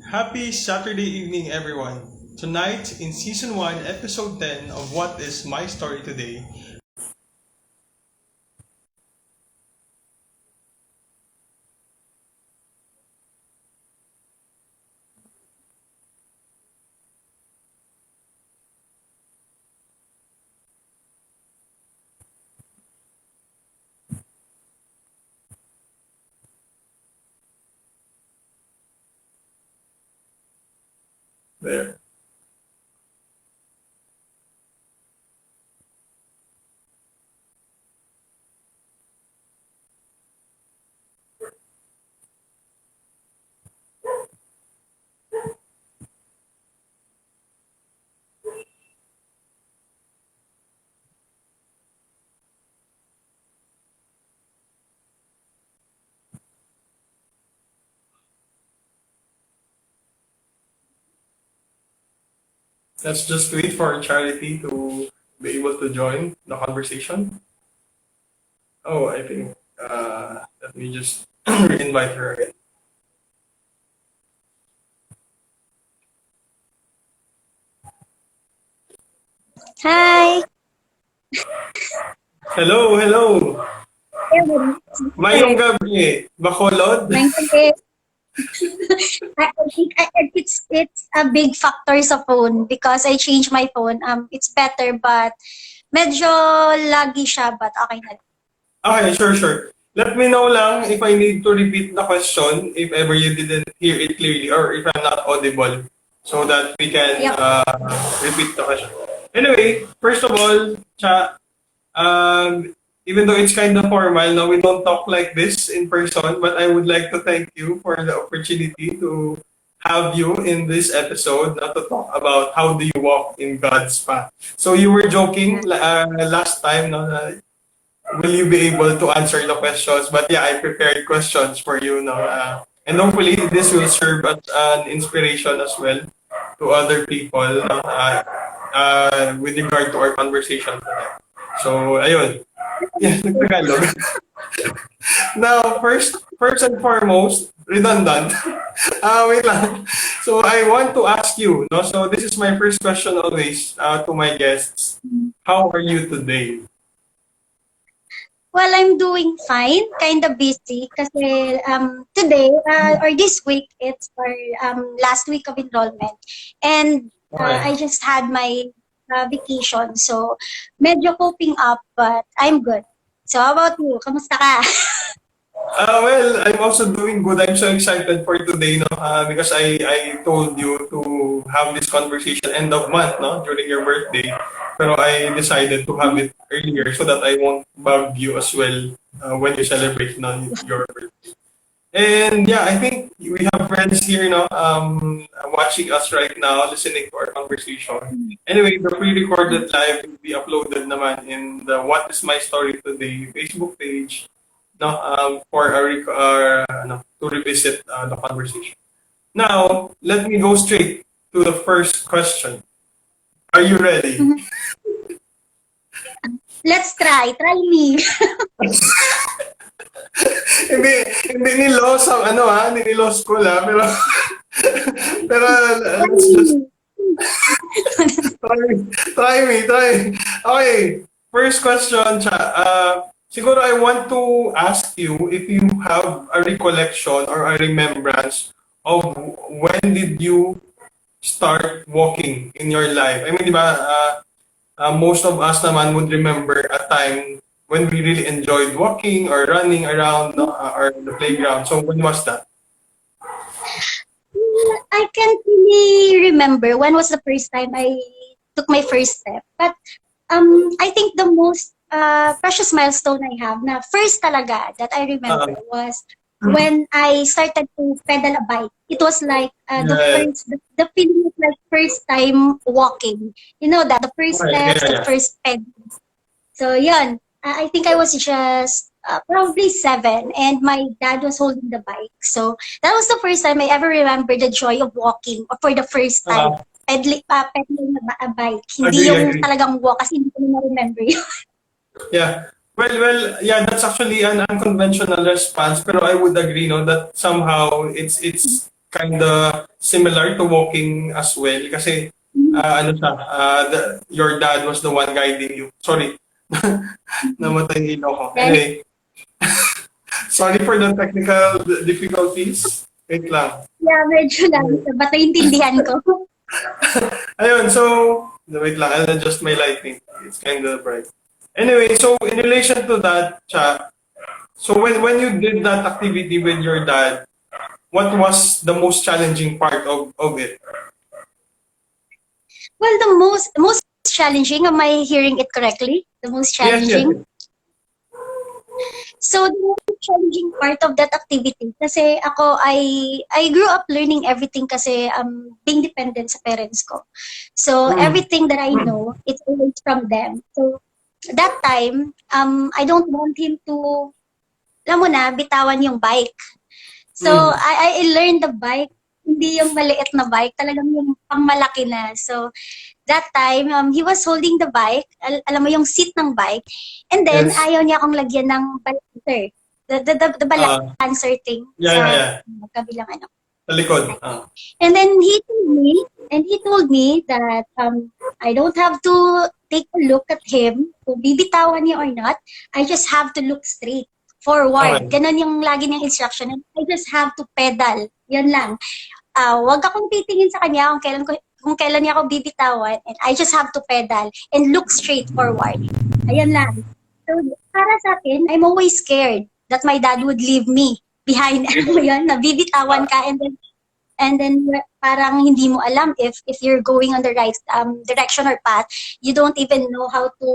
Happy Saturday evening, everyone. Tonight, in Season 1, Episode 10 of What is My Story Today. There. Let's just wait for Charity to be able to join the conversation. Oh, I think. Let me just invite her again. Hi. Hello, hello. Mayong Sir. gabi. Bacolod? Thank you. I think it's a big factor sa phone because I changed my phone. It's better but medyo laggy siya but okay na. Okay, sure. Let me know lang if I need to repeat the question if ever you didn't hear it clearly or if I'm not audible so that we can Yep. repeat the question. Anyway, first of all, Cha, even though it's kind of formal, no, we don't talk like this in person, but I would like to thank you for the opportunity to have you in this episode to talk about how do you walk in God's path. So you were joking last time, no, will you be able to answer the questions? But yeah, I prepared questions for you now. And hopefully this will serve as an inspiration as well to other people with regard to our conversation today. So, ayun. Yeah, nagtagalog. Now, first and foremost, redundant. Wait lang. So, I want to ask you, no? So, this is my first question always to my guests. How are you today? Well, I'm doing fine. Kind of busy kasi today or this week it's our last week of enrollment and Okay. I just had my vacation so medyo coping up but I'm good. So how about you? Kamusta ka? Well, I'm also doing good. I'm so excited for today, no? Because I told you to have this conversation end of month, no? During your birthday. Pero I decided to have it earlier so that I won't bug you as well when you celebrate no, your birthday. And yeah, I think we have friends here, no? Watching us right now, listening to our conversation. Anyway, the pre-recorded live will be uploaded naman in the What is My Story Today Facebook page no, for to revisit the conversation. Now, let me go straight to the first question. Are you ready? Let's try. Try me. hindi, hindi ni Los ang hindi ni Los School pero, pero Try let's just me. try, try. Okay, first question, Cha. Siguro I want to ask you if you have a recollection or a remembrance of when did you start walking in your life? I mean, di ba, most of us naman would remember a time when we really enjoyed walking or running around no, or the playground. So when was that? I can't really remember when was the first time I took my first step. But I think the most precious milestone I have na first talaga that I remember Uh, was when I started to pedal a bike. It was like yeah, the feeling was like first time walking. You know that, the first okay, steps, the yeah. first pedal. So yun, I think I was just probably 7 and my dad was holding the bike. So that was the first time I ever remember the joy of walking or for the first time. Uh, Pedaling a bike. Hindi yung agree. talagang walk kasi hindi ko na remember yun. Yeah. Well, yeah, that's actually an unconventional response, pero I would agree, no, that somehow it's kind of similar to walking as well kasi ano siya, your dad was the one guiding you. Sorry, namatay yung ilaw ko. Then, Anyway, sorry for the technical difficulties. Wait lang. yeah, medyo lang. Basta intindihan ko. Ayun, so, wait lang, I'll adjust my lighting. It's kind of bright. Anyway, so in relation to that, Cha, so when you did that activity with your dad, what was the most challenging part of it? Well, the most challenging, am I hearing it correctly? The most Yes, yes. challenging. So, the most challenging part of that activity, kasi ako, I grew up learning everything kasi being dependent sa parents ko. So, Mm. everything that I know, it's always from them. So, that time, I don't want him to, alam mo na, bitawan yung bike. So, Mm. I learned the bike, hindi yung maliit na bike, talagang yung pangmalaki na. So, that time, he was holding the bike, alam mo yung seat ng bike, and then Yes. ayaw niya akong lagyan ng balancer. The balancer thing Yeah. sa kabilang ano. Sa likod. And then he told me that I don't have to take a look at him kung bibitawan niya or not. I just have to look straight forward. Okay. Ganon yung lagi niyang instruction. And I just have to pedal. Yan lang. Wag akong titingin sa kanya kung kailan niya ako bibitawan, and I just have to pedal and look straight forward. Ayan lang. So, para sa akin, I'm always scared that my dad would leave me behind. Ano mo yun? Nabibitawan ka and then parang hindi mo alam if you're going on the right direction or path. You don't even know how to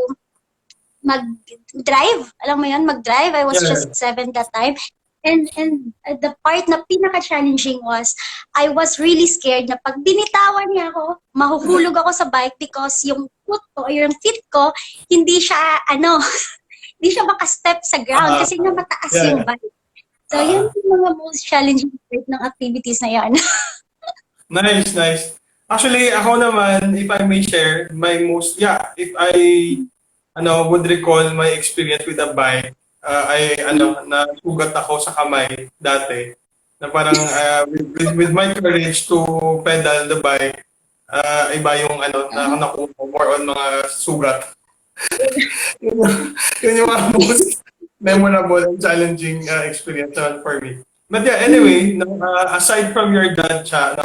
mag-drive. Alam mo yun, mag-drive. I was just 7 that time. And the part na pinaka-challenging was, I was really scared na pag binitawan niya ako, mahuhulog ako sa bike because yung foot ko, or yung feet ko, hindi siya, hindi siya makastep sa ground kasi nga mataas yung bike. So, yun yung mga most challenging part ng activities na yan. Nice. Actually, ako naman, if I may share, if I would recall my experience with a bike, nasugat ako sa kamay dati. Na parang with my courage to pedal the bike, iba yung nakuha ko, more on mga sugat. yun yung mga most memorable and challenging experience for me. But yeah, anyway, aside from your dad, Cha,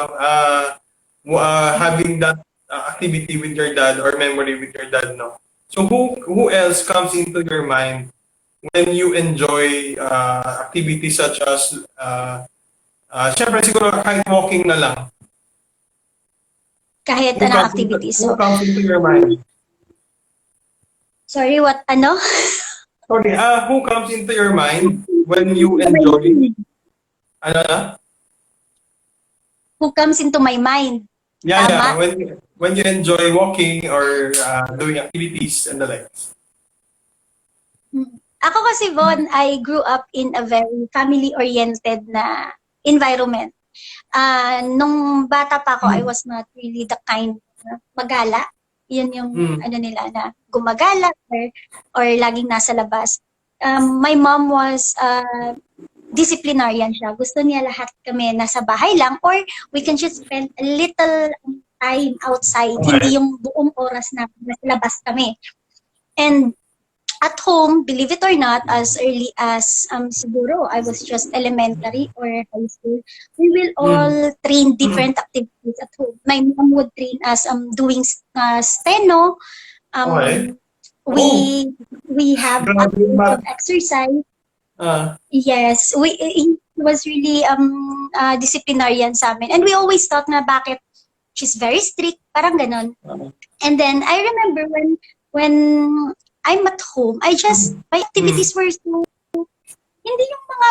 having that activity with your dad or memory with your dad, no? So who else comes into your mind when you enjoy activities such as syempre siguro kahit walking na lang? Kahit anong activities. Who comes into your mind? Sorry, what, Sorry, who comes into your mind when you enjoy? Who comes into my mind? Yeah, Tama? when you enjoy walking or doing activities and the likes. Ako kasi, Von, I grew up in a very family-oriented na environment. Nung bata pa ako, I was not really the kind na magala. Yun yung nila na gumagala or laging nasa labas. My mom was disciplinarian siya. Gusto niya lahat kami nasa bahay lang or we can just spend a little time outside. Okay. Hindi yung buong oras na nasa labas kami. And at home, believe it or not, as early as siguro I was just elementary or high school, we will all train different activities at home. My mom would train us doing steno. Okay. We have activities of exercise. Yes, he was really disciplinarian sa amin. And we always thought na bakit she's very strict, parang ganon. And then I remember when I'm at home, my activities were so, hindi yung mga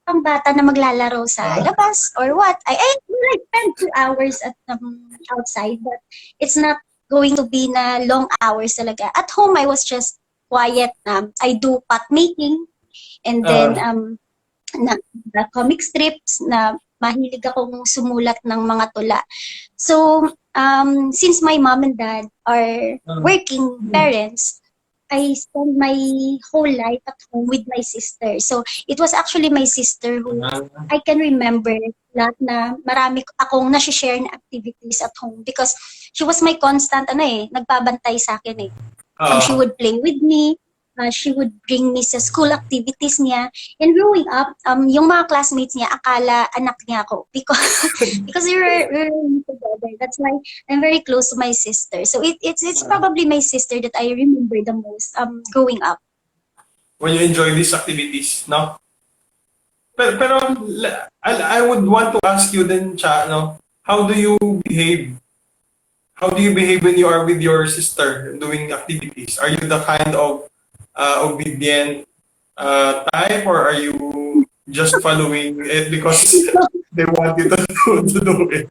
pangbata na maglalaro sa labas or what. I spend 2 hours at outside, but it's not going to be na long hours talaga. At home, I was just quiet. I do pot making, and then the comic strips na mahilig akong sumulat ng mga tula. So, since my mom and dad are working parents, I spent my whole life at home with my sister. So, it was actually my sister who I can remember lahat na marami akong nasi-share na activities at home because she was my constant, nagbabantay sa akin eh. She Uh, would play with me. She would bring me sa school activities niya. And growing up, yung mga classmates niya, akala anak niya ako. Because we were together. That's why I'm very close to my sister. So it's probably my sister that I remember the most growing up. when you enjoy these activities, no? Pero I would want to ask you then, Cha, no? How do you behave? How do you behave when you are with your sister doing activities? Are you the kind of obedient type, or are you just following it because they want you to do it?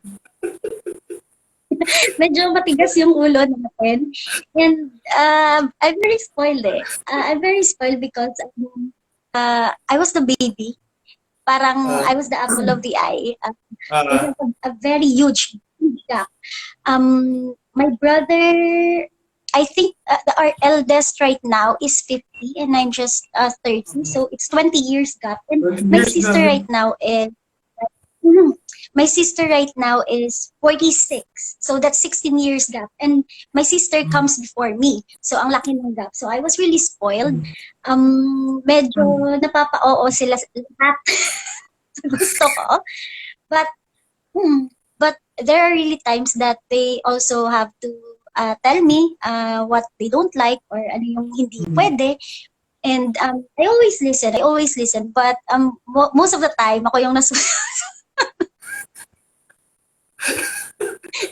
Medyo matigas yung ulo natin. And I'm very spoiled eh. I'm very spoiled because I was the baby. Parang I was the apple of the eye. We Uh, have a very huge gap. My brother, I think our eldest right now is 50 and I'm just 30. So it's 20 years gap. And my Years sister na. right now is Mhm. My sister right now is 46. So that's 16 years gap. And my sister comes before me. So ang laki ng gap. So I was really spoiled. Medyo napapa-oo sila sa lahat sa gusto ko. But, but there are really times that they also have to tell me what they don't like or ano yung hindi pwede. And I always listen. But most of the time, ako yung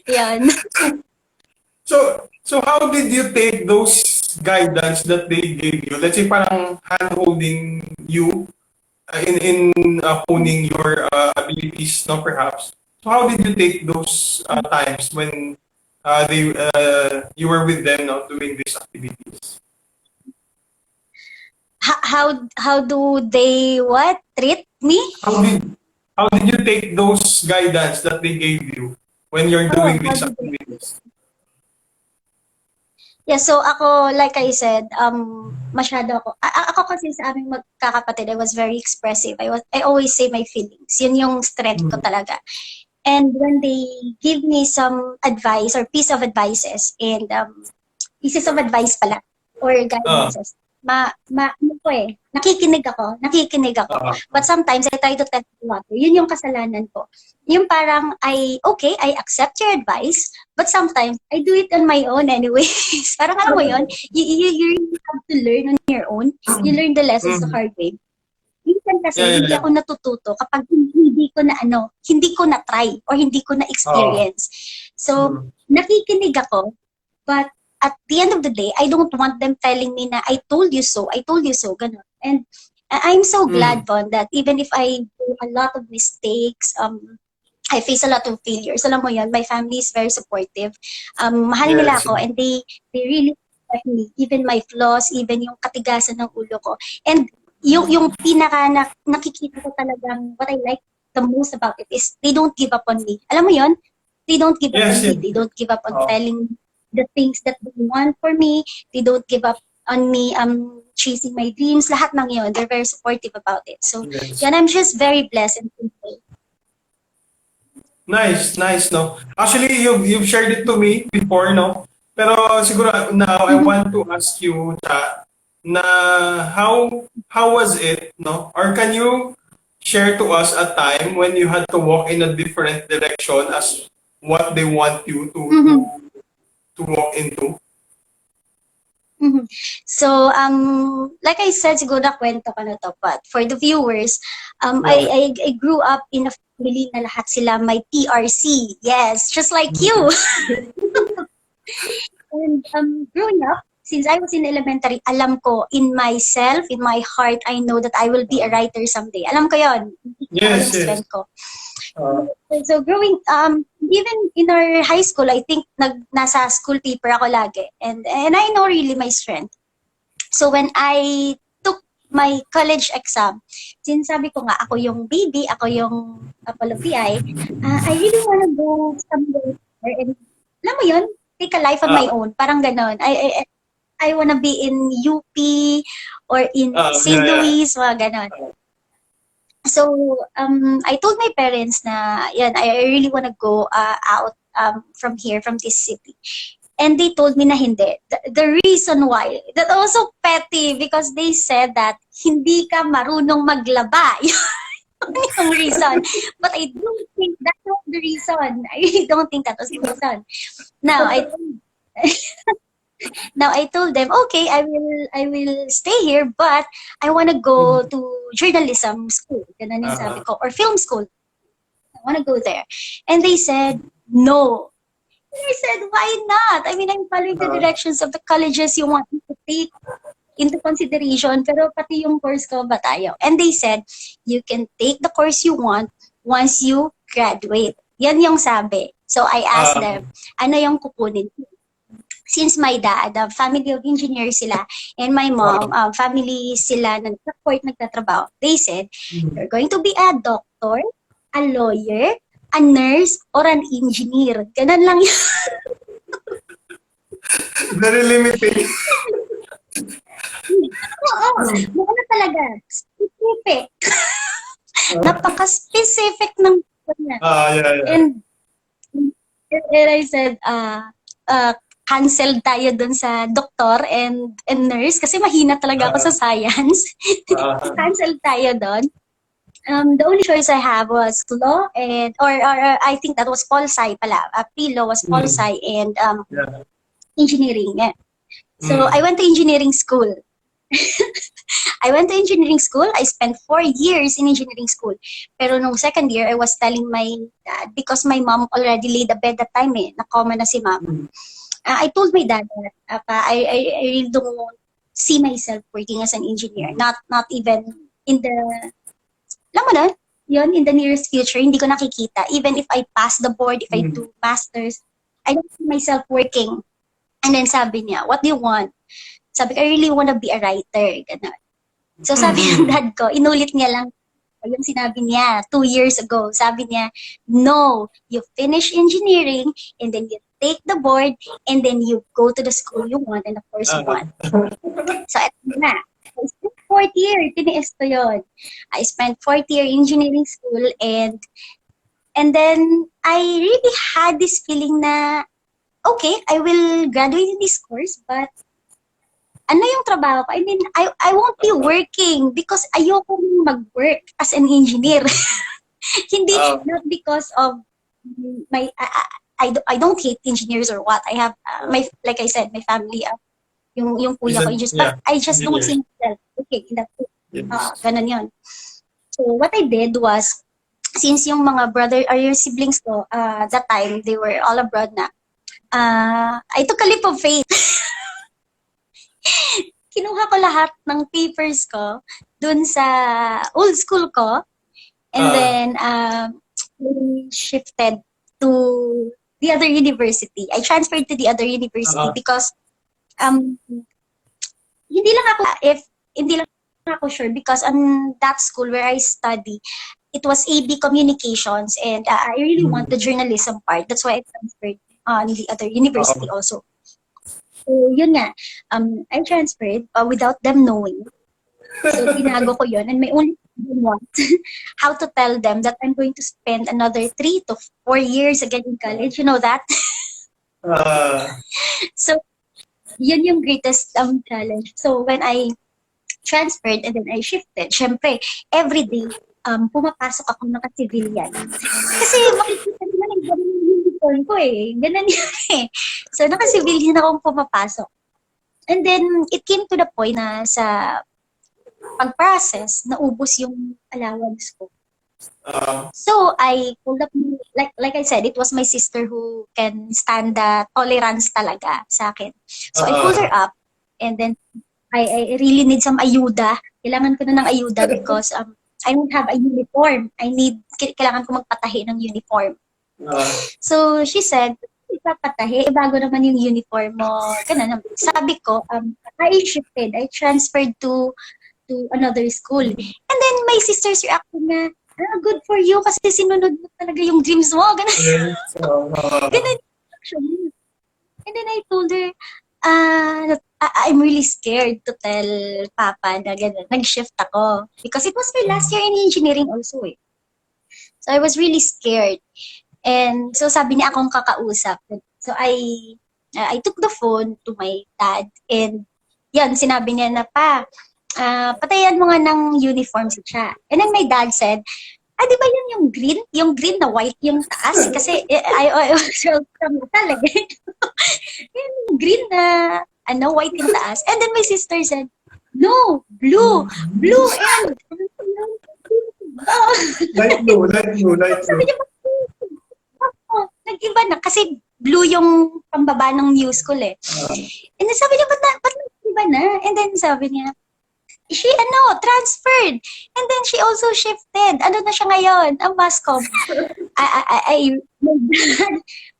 yan. So how did you take those guidance that they gave you? Let's say parang hand-holding you in honing your abilities, no, perhaps. So how did you take those times when they you were with them, no, doing these activities? How do they what treat me? How did how did you take those guidance that they gave you when you're Oh, doing how these do they? activities? Yeah, so ako, like I said, masyado ako. Ako kasi sa aming magkakapatid, I was very expressive. I always say my feelings. Yun yung strength ko talaga. And when they give me some advice or piece of advices and pieces of advice pala or Uh, guidances, ano ko eh, nakikinig ako. uh, But sometimes I try to test the water. Yun yung kasalanan ko. Yung parang I accept your advice, but sometimes I do it on my own anyways. Parang alam mo yun, you really have to learn on your own. You learn the lessons the hard way. Minsan kasi yeah, hindi yeah. ako natututo kapag hindi ko na try or hindi ko na Oh. experience. So, nakikinig ako, but at the end of the day, I don't want them telling me na I told you so, ganun. And I'm so glad Von that even if I do a lot of mistakes, I face a lot of failures. Alam mo yun, my family is very supportive. Mahal nila Yes. ako and they really support me, even my flaws, even yung katigasan ng ulo ko. And yung pinaka nakikita ko talagang what I like the most about it is they don't give up on me. Alam mo yun? They don't give up Yes, on me. yes. They don't give up on Oh. telling the things that they want for me. They don't give up on me chasing my dreams. Lahat ng yun. They're very supportive about it. So, Yes. yan, I'm just very blessed and thankful. Nice, no? Actually, you've shared it to me before, no? Pero siguro now I want to ask you, Cha, na how was it, no? Or can you share to us a time when you had to walk in a different direction as what they want you to walk into? So, like I said, siguro kwento ko na to, but for the viewers, Yeah. I grew up in a family na lahat sila may TRC. Yes, just like you. And growing up, since I was in elementary, alam ko in myself, in my heart, I know that I will be a writer someday. Alam ko yon. Ito Yes, yung yes. strength ko. Uh, So growing, even in our high school, I think nasa school paper ako lagi. And I know really my strength. So when I took my college exam, sinasabi ko nga, ako yung baby, ako yung apple of the eye, I really wanna go somewhere and, alam mo yun, take a life on my own. Parang ganon. I wanna be in UP or in St. Yeah, yeah. Louis, mga ganon. So, I told my parents na, yan, I really wanna go out from here, from this city. And they told me na hindi. The reason why, that was so petty because they said that hindi ka marunong maglaba. Yun yung reason. But I don't think that was the reason. I really don't think that was the reason. Now, I told them, okay, I will stay here, but I want to go to journalism school. Ganun yung sabi ko. Or film school. I want to go there. And they said, no. And I said, why not? I mean, I'm following the directions of the colleges you want me to take into consideration, pero pati yung course ko ba tayo? And they said, you can take the course you want once you graduate. Yan yung sabi. So I asked them, ano yung kukunin? Since my dad, family of engineers sila, and my mom, family sila na nag-support, nagtatrabaho, they said, you're going to be a doctor, a lawyer, a nurse, or an engineer. Ganun lang yun. Very limiting. Oo, mukha na talaga. Specific. Napaka-specific ng niya. Yeah. And I said, cancel tayo dun sa doktor and nurse kasi mahina talaga ako sa science. Cancel tayo dun. The only choice I have was law and or I think that was pol-sci pala. Pre-law was pol-sci and engineering. Yeah. So I went to engineering school. I went to engineering school. I spent 4 years in engineering school. Pero nung second year, I was telling my dad because my mom already laid a bed that time eh. Nakoma na si mom. I told my dad that I really don't see myself working as an engineer. Not even in the, alam mo na, yun, in the nearest future, hindi ko nakikita. Even if I pass the board, if I do masters, I don't see myself working. And then sabi niya, what do you want? Sabi ko, I really want to be a writer. Ganun. So sabi ng dad ko, inulit niya lang yung sinabi niya 2 years ago. Sabi niya, no, you finish engineering and then you take the board and then you go to the school you want and of course you want. So ito na. I spent 4th year, tiniis ko yun. I spent 4th year engineering school and then I really had this feeling na, okay, I will graduate in this course, but ano yung trabaho ko? I mean, I won't be working because ayoko mag-work as an engineer. Hindi, not because of my, I don't hate engineers or what. I have, like I said, my family, yung kuya ko, but I just don't see myself okay in that ganun yun. So what I did was, since yung mga brother or your siblings ko, that time, they were all abroad na, I took a leap of faith. Kinuha ko lahat ng papers ko dun sa old school ko and then shifted to the other university. I transferred to the other university because hindi lang ako sure because on that school where I study, it was AB Communications and I really want the journalism part. That's why I transferred on the other university also. So, yun nga, I transferred without them knowing. So, tinago ko yun. And my only problem was how to tell them that I'm going to spend another 3 to 4 years again in college. You know that? So, yun yung greatest challenge. So, when I transferred and then I shifted, syempre, every day, pumapasok ako naka-civilian. Kasi makikita nila ng ganun yung uniform ko eh. Ganun yun eh. So, naka-civilian akong pumapasok. And then, it came to the point na sa pag-process, naubos yung allowance ko. So, I pulled up, like I said, it was my sister who can stand the tolerance talaga sa akin. So, I pulled her up and then I really need some ayuda. Kailangan ko na ng ayuda because I don't have a uniform. Kailangan ko magpatahi ng uniform. So, she said, ipapatahi, bago naman yung uniform mo. Ganun. Sabi ko, I shifted. I transferred to another school. And then, my sister's reaction na, good for you kasi sinunod mo talaga yung dreams mo. Ganun. Ganun. And then, I told her, I'm really scared to tell Papa na gano'n, nag-shift ako. Because it was my last year in engineering also eh. So I was really scared. And so sabi niya akong kakausap. So I took the phone to my dad and yan, sinabi niya na patayan mo nga ng uniform siya. And then my dad said, di ba yun yung green? Yung green na white yung taas? Kasi I was talaga. Yung green na white yung taas. And then my sister said, no, blue and Light blue, light blue, light sabi blue. niya, nag-iba na kasi blue yung pambaba ng new school eh. And then sabi niya, ba't nag-iba na? And then sabi niya, she transferred. And then she also shifted. Ano na siya ngayon? Ang mascom.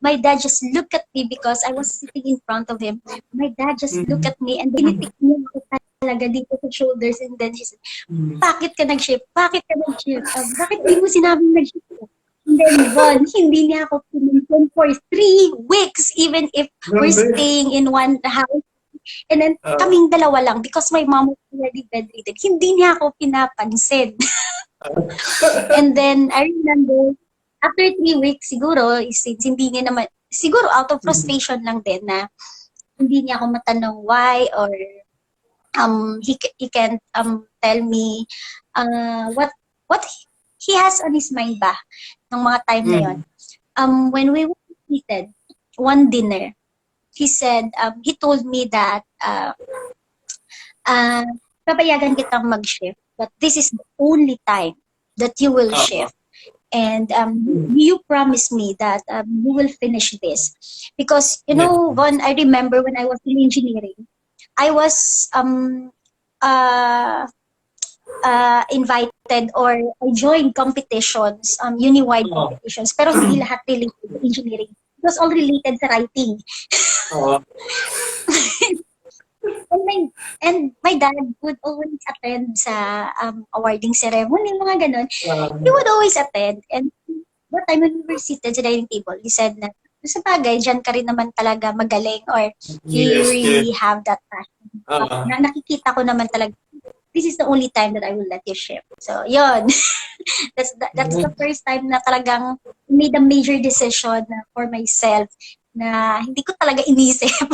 My dad just looked at me because I was sitting in front of him. My dad just looked at me and binitik niya ako talaga dito sa shoulders. And then she said, bakit ka nag-shift? Bakit ka nag-shift? Bakit di mo sinabing nag-shift? And then, Von, hindi niya ako pinuntan for 3 weeks, even if we're staying in one house. And then, kaming dalawa lang, because my mom was already bedridden, hindi niya ako pinapansin. And then, I remember, after 3 weeks, siguro, since hindi niya naman, siguro out of frustration lang din na hindi niya ako matanong why or he can't tell me what he has on his mind ba ng mga time na yun. When we were seated, one dinner, he said, he told me that papayagan kitang mag-shift, but this is the only time that you will shift. And you promise me that you will finish this. Because, Von, I remember when I was in engineering, I was invited or I joined competitions, uni-wide competitions, pero hindi lahat related to engineering. It was all related sa writing. And my dad would always attend sa awarding ceremony, mga ganon. He would always attend. And that time when we were seated sa dining table, he said na, sa bagay, dyan ka rin naman talaga magaling or you really have that passion. Na nakikita ko naman talaga, this is the only time that I will let you shift. So, yun. that's the first time na talagang made a major decision for myself na hindi ko talaga inisip.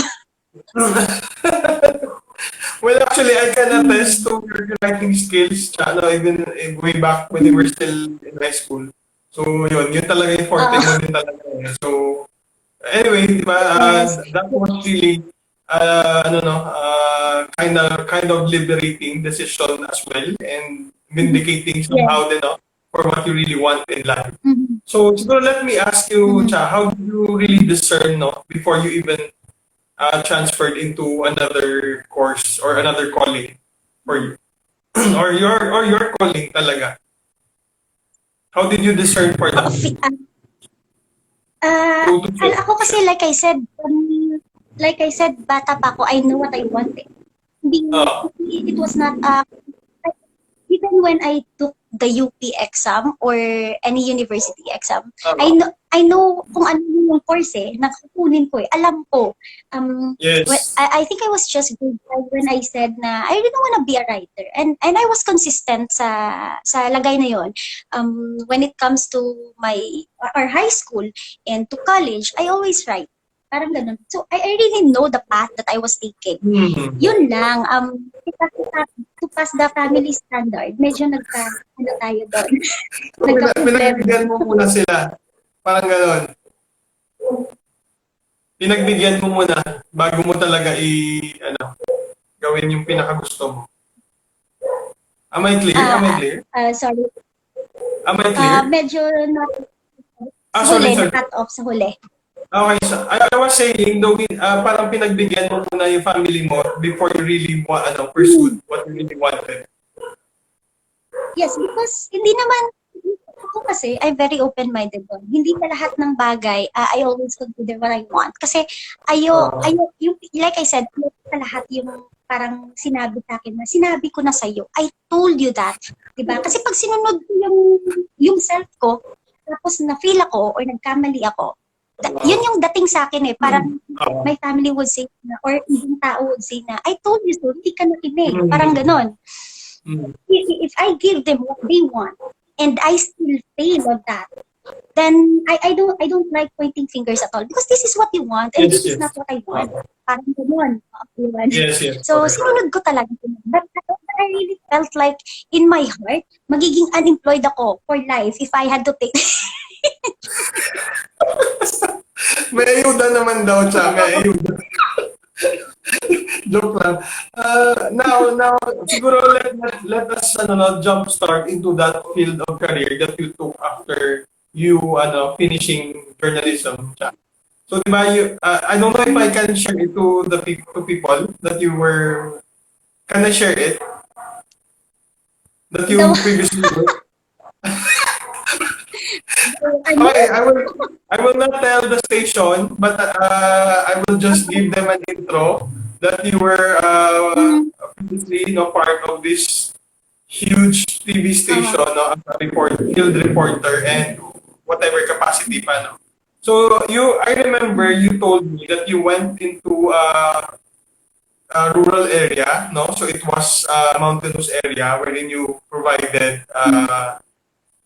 Well, actually, I can attest to your writing skills, even way back when you were still in high school. So, yun talaga yung forte mo din talaga. So, anyway, di ba, that was really, kind of liberating decision as well and vindicating somehow din, for what you really want in life. So, siguro let me ask you, Cha, how do you really discern, before you even transferred into another course or another calling for you? or your calling talaga? How did you discern for that? Ako kasi like I said, bata pa ako, I know what I wanted. It was not, even when I took the UP exam or any university exam, I know kung ano yung course na kukunin ko alam ko. Yes. I think I was just good when I said na I really want to be a writer. And I was consistent sa lagay na yon. When it comes to our high school and to college, I always write. Parang ganun. So, I really know the path that I was taking. Yun lang. To pass the family standard, medyo tayo doon. Pinagbigyan mo muna sila. Parang gano'n. Pinagbigyan mo muna bago mo talaga gawin yung pinakagusto mo. Am I clear? Sorry. Am I clear? Medyo sorry. cut off sa huli. Okay, so I was saying, parang pinagbigyan mo muna yung family mo before you really pursued what you really wanted. Yes, because hindi naman, ako kasi, I'm very open-minded doon. Hindi pa lahat ng bagay, I always consider what I want. Kasi like I said, pa lahat yung parang sinabi sa akin na sinabi ko na sa'yo. I told you that. Diba? Kasi pag sinunod ko yung self ko, tapos na-feel ako or nagkamali ako, Yun yung dating sa akin eh. Parang Oo. my family would say na, or ibang tao would say na, I told you so, hindi ka nakinig. Parang Mm. ganon. Mm. If I give them what they want, and I still fail on that, then I don't like pointing fingers at all because this is what you want and Yes, this is yes. not what I want. Oo. Parang ganun. Yun. Yes, yes. So, Correct. sinunod ko talaga. But I really felt like in my heart, magiging unemployed ako for life if I had to take. May ayuda naman daw siya. May ayuda. Joke lang. Now, siguro let us jump start into that field of career that you took after you finishing journalism. Siya. So, di ba, I don't know if I can share it to the to people that you were, can I share it? That you So, previously worked? ano? Okay, I will not tell the station, but I will just give them an intro that you were Mhm. previously part of this huge TV Uh, station, no, as a field reporter, and whatever capacity pa, no. So I remember you told me that you went into a rural area, no. So it was a mountainous area wherein you provided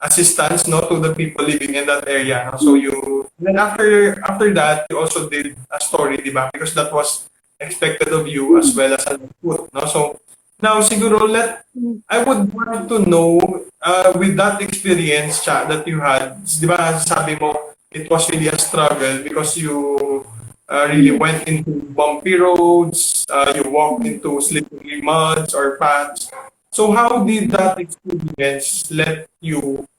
assistance, no, to the people living in that area, no? So then after that you also did a story, di ba, because that was expected of you as well as an output, no. So now siguro I would want to know, with that experience, Cha, that you had, di ba, sabi mo it was really a struggle because you really went into bumpy roads, you walked into slippery muds or paths. So how did that experience let you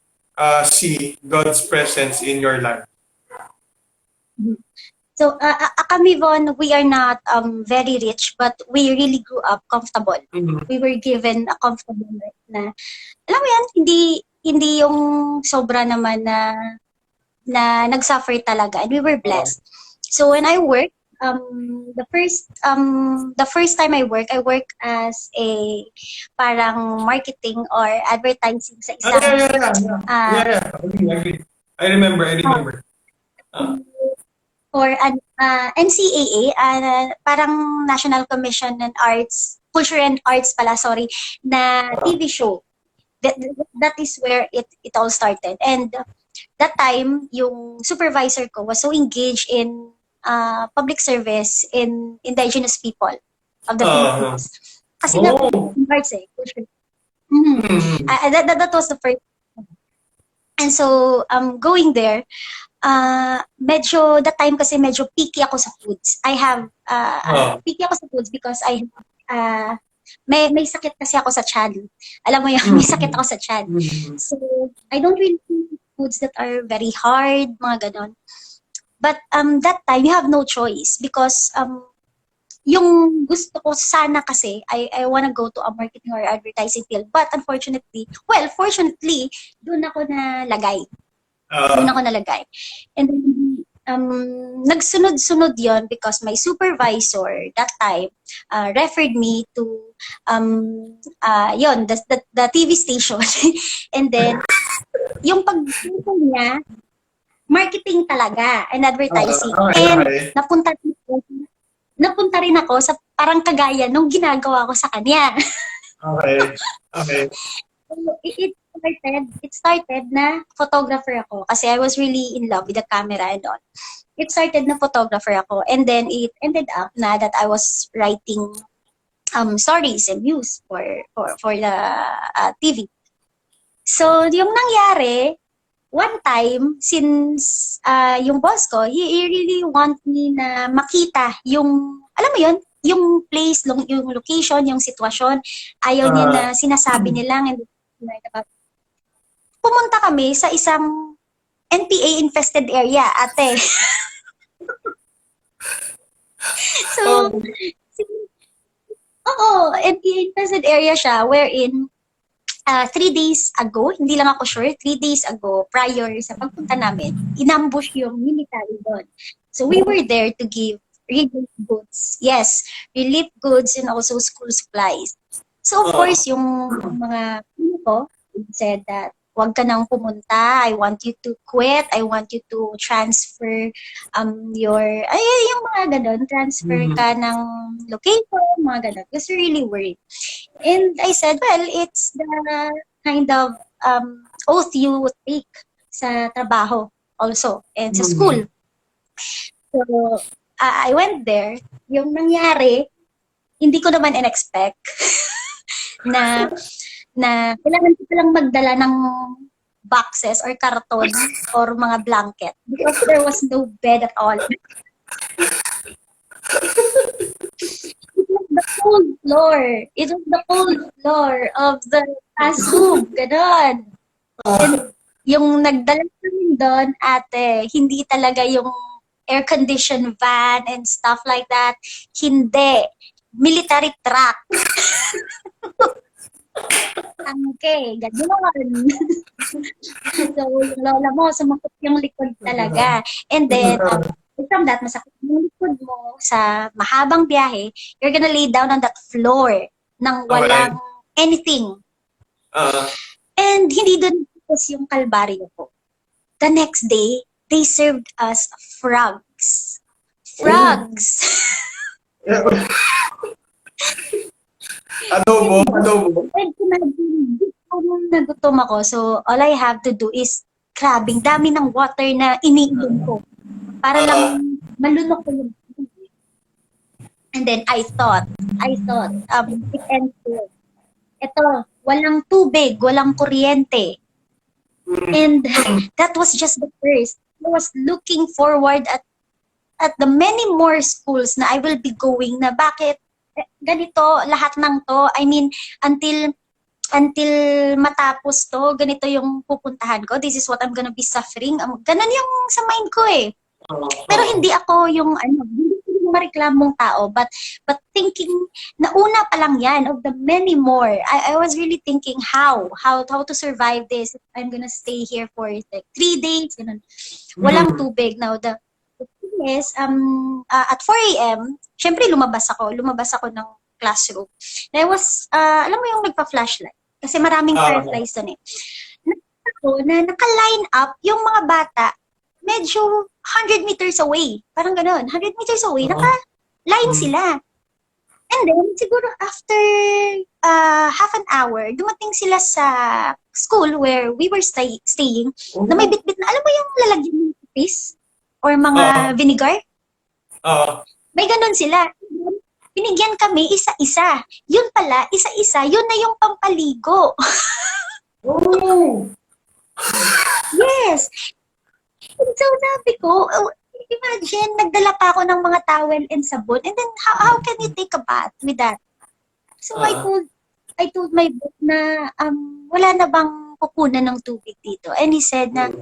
see God's presence in your life? So, kami, Von, we are not very rich, but we really grew up comfortable. Mhm. We were given a comfortable life na, alam mo yan, hindi yung sobra naman na nag-suffer talaga, and we were blessed. So when I worked, the first time I work as a parang marketing or advertising sa Ah, yeah, isang yeah, yeah, yeah. uh, Yeah, yeah. Agree. I remember. Uh, or an NCAA, parang National Commission on Arts, Culture and Arts pala, sorry, na TV show. That is where it all started. And that time, yung supervisor ko was so engaged in public service in indigenous people of the uh, Philippines. Kasi nga, oh. arts eh. Culture. Mhm. Mm. That was the first. And so, going there, medyo, that time kasi medyo picky ako sa foods. I have, picky ako sa foods because uh, may sakit kasi ako sa tiyan. Alam mo yun, may sakit ako sa tiyan. Mm. So, I don't really eat foods that are very hard, mga ganon. But that time, you have no choice because yung gusto ko sana kasi, I wanna go to a marketing or advertising field. But unfortunately, fortunately, doon ako nalagay. Doon ako nalagay. And then, nagsunod-sunod yon because my supervisor that time referred me to the TV station. And then, yung pag-dito niya, marketing talaga and advertising. Okay, And okay. napunta rin ako sa parang kagaya nung ginagawa ko sa kanya. Okay. Okay. So, it started na photographer ako kasi I was really in love with the camera and all. It started na photographer ako, and then it ended up na that I was writing stories and news for the TV. So, yung nangyari, one time, since yung boss ko, he really want me na makita yung, alam mo yun, yung place, yung location, yung sitwasyon. Ayaw niya na sinasabi nilang, and pumunta kami sa isang NPA-infested area, ate. So, NPA-infested area siya, wherein 3 days ago, hindi lang ako sure, 3 days ago, prior sa pagpunta namin, inambush yung military doon. So we were there to give relief goods. Yes, relief goods and also school supplies. So of course, yung mga ko said that Huwag ka nang pumunta. I want you to quit. I want you to transfer yung mga ganun, transfer Mhm. ka ng location, mga ganun. I was really worried. And I said, well, it's the kind of oath you would take sa trabaho also and sa school. Mhm. So, I went there. Yung nangyari, hindi ko naman in-expect na kailangan ko palang magdala ng boxes or karton or mga blanket because there was no bed at all. It was the cold floor. It was the cold floor of the classroom. Ganon. And yung nagdala namin doon, ate, hindi talaga yung air-conditioned van and stuff like that. Hindi. Military truck. Tangke, gano'n. So, yung lola mo, sumakot yung likod talaga. And then, from that, masakit yung likod mo sa mahabang biyahe, you're gonna lay down on that floor nang walang anything. And hindi doon tapos yung kalbaryo ko. The next day, they served us frogs. Frogs! Adobo. And imagine, nagutom ako. So, all I have to do is grabbing, dami ng water na iniinom ko. Para lang malunok ko yung And then I thought, it ends here. Ito, walang tubig, walang kuryente. And that was just the first. I was looking forward at the many more schools na I will be going na bakit ganito lahat ng to. I mean, until matapos to, ganito yung pupuntahan ko. This is what I'm gonna be suffering. Ganun yung sa mind ko eh. Pero hindi ako yung hindi ko yung mareklamong tao, but thinking na una pa lang yan of the many more. I was really thinking how to survive this. I'm gonna stay here for like 3 days, ganun. Walang tubig. Now the thing is at 4 a.m. syempre lumabas ako ng classroom. And I was alam mo yung nagpa-flashlight kasi maraming fireflies doon eh. Nakita ko na naka-line up yung mga bata medyo 100 meters away. Parang gano'n. 100 meters away. Naka-line sila. And then, siguro after half an hour, dumating sila sa school where we were staying na may bitbit na, alam mo yung lalagyan ng toothpaste or mga vinegar? May gano'n sila. Binigyan kami isa-isa. Yun pala, isa-isa, yun na yung pampaligo. Yes! So sabi ko, imagine, nagdala pa ako ng mga towel and sabon. And then, how can you take a bath with that? So I told my boss na wala na bang kukunan ng tubig dito. And he said na,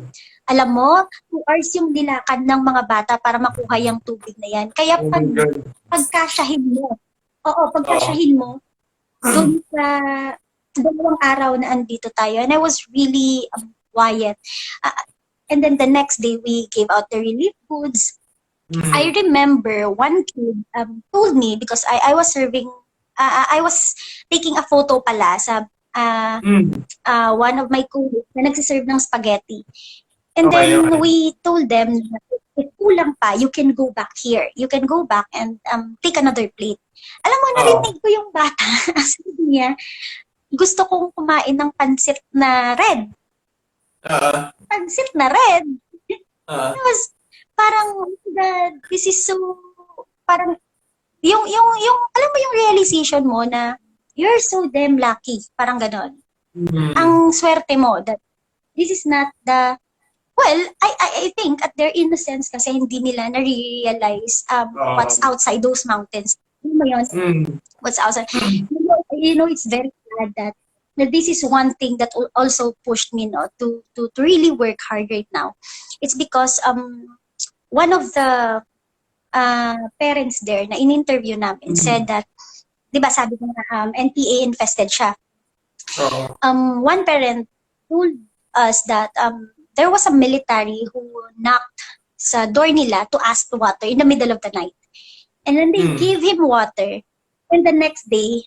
alam mo, 2 hours yung nilakad ng mga bata para makuha yung tubig na yan. Kaya pagkasyahin mo, doon sa 2 araw na andito tayo. And I was really quiet. And then the next day, we gave out the relief goods. I remember one kid told me, because I was serving, I was taking a photo pala sa one of my colleagues na nagsiserve ng spaghetti. And then we told them, if kulang pa, you can go back here. You can go back and take another plate. Alam mo, narinig ko yung bata. Sabi niya, gusto kong kumain ng pansit na red. Pansit na red. It was parang, this is so, parang, yung, alam mo yung realization mo na, you're so damn lucky. Parang ganon. Ang swerte mo that this is not the, well, I think at their innocence kasi hindi nila na-realize what's outside those mountains. Ano mo yun? What's outside. You know, it's very sad that this is one thing that also pushed me to really work hard right now. It's because one of the parents there na in-interview namin said that, di ba sabi ko na NPA infested siya. One parent told us that there was a military who knocked sa door nila to ask for water in the middle of the night. And then they gave him water. And the next day,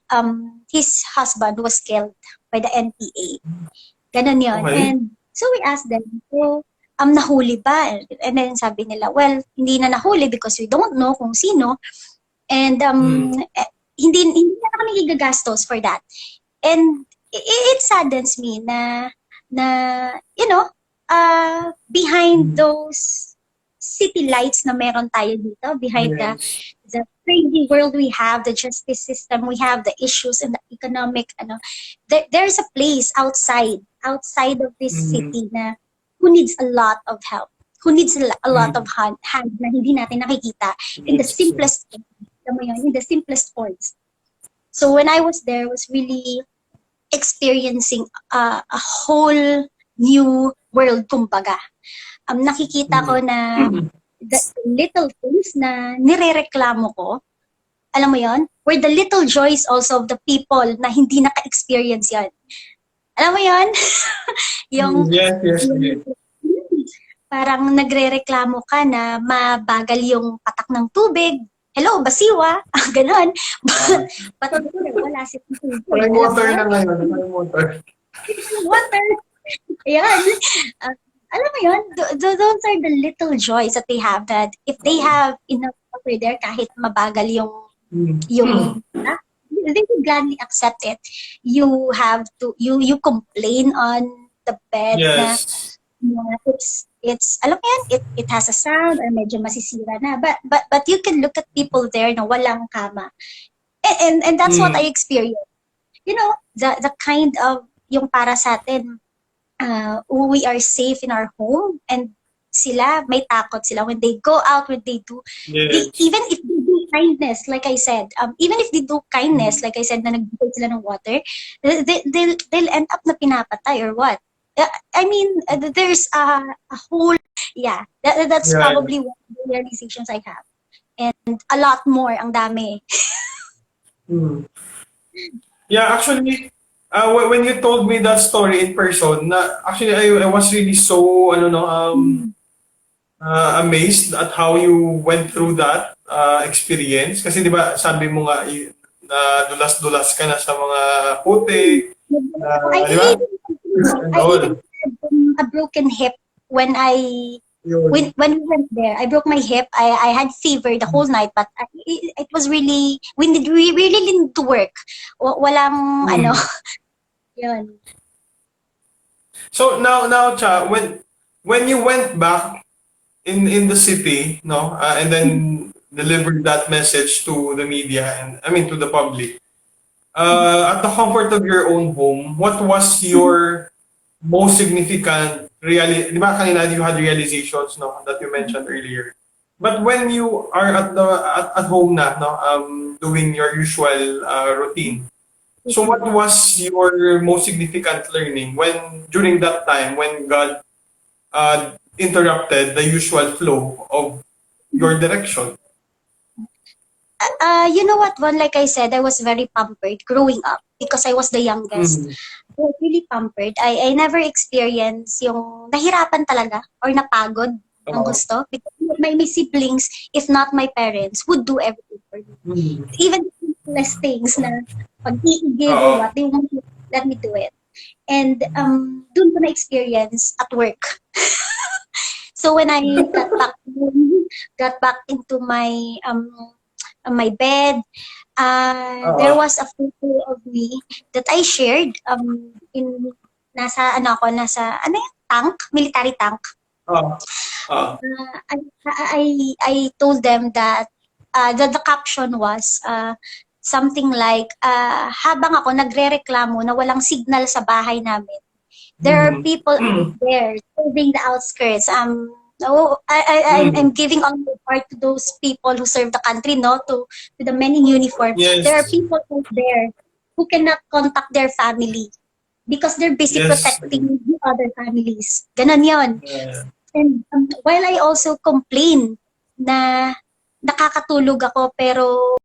his husband was killed by the NPA. Ganon yun. Okay. And so we asked them, so, nahuli ba? And then sabi nila, well, hindi na nahuli because we don't know kung sino. And Mm. hindi na kami igagastos for that. And it saddens me na you know, behind Mm. those city lights na meron tayo dito, behind Yes. the crazy world we have, the justice system we have, the issues and the economic, there's a place outside of this Mm. city na who needs a lot of help, who needs a lot of Mm. hand na hindi natin nakikita in the Yes. simplest, alam mo yun, in the simplest forms. So when I was there, I was really experiencing a whole new world, kumbaga. Nakikita ko Mm. na the little things na nirereklamo ko, alam mo yon, were the little joys also of the people na hindi naka-experience yan. Alam mo yon? yung, Yes, yes, yes. yung parang nagrereklamo ka na mabagal yung patak ng tubig. Hello, basiwa. Ganon. Ah, But wala si tubig. walang Alam mo water yun? na ngayon. Walang water. Water. Ayan. Uh, alam mo yun, those are the little joys that they have, that if they have enough water there, kahit mabagal Mm. yung they will gladly accept it. You have to, you complain on the bed na Yes. it's alam mo yan, it has a sound or medyo masisira na, but you can look at people there na walang kama, and that's what I Mm. experienced, the kind of yung para sa atin, we are safe in our home, and sila may takot sila when they go out, when they Yes. even if they do kindness, like I said, even if they do kindness, Mm. like I said, na nagbibigay sila ng water, they'll end up na pinapatay or what. I mean, there's a whole, yeah, that's Yeah. probably one of the realizations I have. And a lot more, ang dami. Mm. Yeah, actually, when you told me that story in person, actually I was really so amazed at how you went through that experience. Kasi 'di ba, sabi mo nga na dulas-dulas ka na sa mga putik, I 'di ba? And I all. even had a broken hip when Yun. when we went there. I broke my hip. I had fever the whole night, but it was really, we really need to work. Walang ano, Mm. yun. So now, Cha, when you went back in the city, no, and then delivered that message to the media, and I mean to the public, at the comfort of your own home, what was your most significant di ba kanina you had realizations, no, that you mentioned earlier. But when you are at home na, no, doing your usual routine, so what was your most significant learning when during that time when God interrupted the usual flow of your direction? You know what, Von, like I said, I was very pampered growing up because I was the youngest. Mm. I was really pampered. I never experienced yung nahirapan talaga or napagod ng Oo. gusto, because my siblings, if not my parents, would do everything for me. Mm. Even the simplest things na pag i-give or Oo. what, they won't let me do it. And dun ko na-experience at work. So when I got back into my bed, there Oo. was a photo of me that I shared in nasa ano yung tank, military tank. Oo. Oo. I told them that the caption was something like, habang ako nagrereklamo na walang signal sa bahay namin, there are Mm. people out Mm. there serving the outskirts. I'm Mm. giving all my part to those people who serve the country, no, to the men in uniform. There are Yes. people out there who cannot contact their family because they're busy Yes. protecting the other families. Ganon yon. Yeah. And while I also complain na nakakatulog ako pero